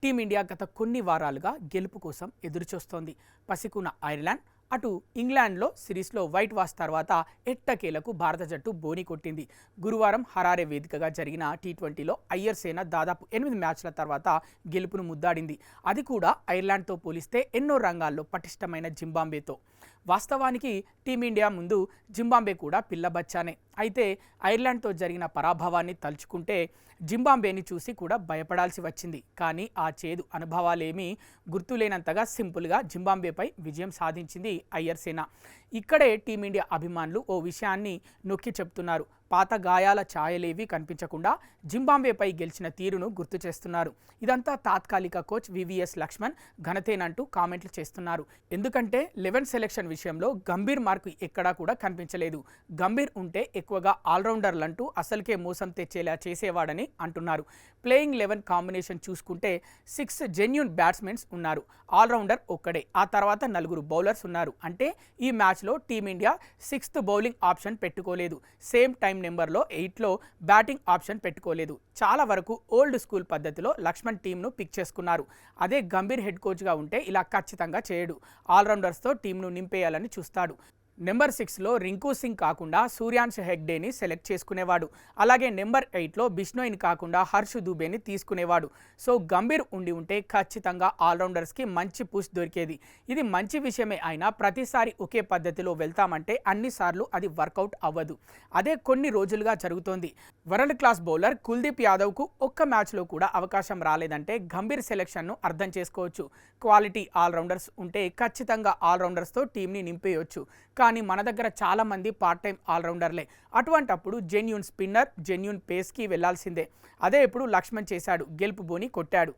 Team India గత కొన్ని వారాలుగా గెలుపు కోసం ఎదురుచూస్తోంది. పసికున్న ఐర్లాండ్, అటు ఇంగ్లాండ్లో సిరీస్లో వైట్ వాష్ తర్వాత ఎట్టకేలకు భారత జట్టు బోని కొట్టింది. గురువారం హరారే వేదికగా జరిగిన టీ20లో అయ్యర్ సేన దాదాపు 8 మ్యాచ్ల తర్వాత గెలుపును ముద్దాడింది. అది కూడా ఐర్లాండ్తో పోలిస్తే ఎన్నో రంగాల్లో పటిష్టమైన జింబాబ్వేతో. వాస్తవానికి టీమిండియా ముందు జింబాబ్వే కూడా పిల్లబచ్చానే. అయితే ఐర్లాండ్తో జరిగిన పరాభవాన్ని తలుచుకుంటే జింబాబ్వేని చూసి కూడా భయపడాల్సి వచ్చింది. కానీ ఆ చేదు అనుభవాలేమీ గుర్తులేనంతగా సింపుల్గా జింబాబ్వేపై విజయం సాధించింది అయ్యర్ సేన. ఇక్కడే టీమిండియా అభిమానులు ఓ విషయాన్ని నొక్కి చెప్తున్నారు. పాత గాయాల ఛాయలేవి కనిపించకుండా జింబాబ్వేపై గెలిచిన తీరును గుర్తు చేస్తున్నారు. ఇదంతా తాత్కాలిక కోచ్ వివిఎస్ లక్ష్మణ్ ఘనతేనంటూ కామెంట్లు చేస్తున్నారు. ఎందుకంటే 11 సెలెక్షన్ విషయంలో గంభీర్ మార్కు ఎక్కడా కూడా కనిపించలేదు. గంభీర్ ఉంటే ఎక్కువగా ఆల్రౌండర్లంటూ అసలుకే మోసం తెచ్చేలా చేసేవాడని అంటున్నారు. ప్లేయింగ్ 11 కాంబినేషన్ చూసుకుంటే 6 జెన్యూన్ బ్యాట్స్మెన్స్ ఉన్నారు. ఆల్రౌండర్ ఒక్కడే, ఆ తర్వాత 4 బౌలర్స్ ఉన్నారు. అంటే ఈ మ్యాచ్లో టీమిండియా 6th బౌలింగ్ ఆప్షన్ పెట్టుకోలేదు. సేమ్ టైం నెంబర్లో 8లో బ్యాటింగ్ ఆప్షన్ పెట్టుకోలేదు. చాలా వరకు ఓల్డ్ స్కూల్ పద్ధతిలో లక్ష్మణ్ టీంను పిక్ చేసుకున్నారు. అదే గంభీర్ హెడ్ కోచ్గా ఉంటే ఇలా ఖచ్చితంగా చేయడు. ఆల్రౌండర్స్తో టీంను నింపేయాలని చూస్తాడు. నెంబర్ 6లో రింకు సింగ్ కాకుండా సూర్యాంశ్ హెగ్డేని సెలెక్ట్ చేసుకునేవాడు. అలాగే నెంబర్ 8లో బిష్నోయిని కాకుండా హర్ష్ దూబేని తీసుకునేవాడు. సో గంభీర్ ఉండి ఉంటే ఖచ్చితంగా ఆల్రౌండర్స్కి మంచి పుష్ దొరికేది. ఇది మంచి విషయమే అయినా ప్రతిసారి ఒకే పద్ధతిలో వెళ్తామంటే అన్నిసార్లు అది వర్కౌట్ అవ్వదు. అదే కొన్ని రోజులుగా జరుగుతోంది. వరల్డ్ క్లాస్ బౌలర్ కుల్దీప్ యాదవ్కు ఒక్క మ్యాచ్లో కూడా అవకాశం రాలేదంటే గంభీర్ సెలెక్షన్ను అర్థం చేసుకోవచ్చు. క్వాలిటీ ఆల్రౌండర్స్ ఉంటే ఖచ్చితంగా ఆల్రౌండర్స్తో టీంని నింపేయొచ్చు. కానీ మన దగ్గర చాలామంది పార్ట్ టైం ఆల్రౌండర్లే. అటువంటప్పుడు జెన్యూన్ స్పిన్నర్, జెన్యూన్ పేస్కి వెళ్లాల్సిందే. అదే ఇప్పుడు లక్ష్మణ్ చేశాడు. గెలుపు బోని కొట్టాడు.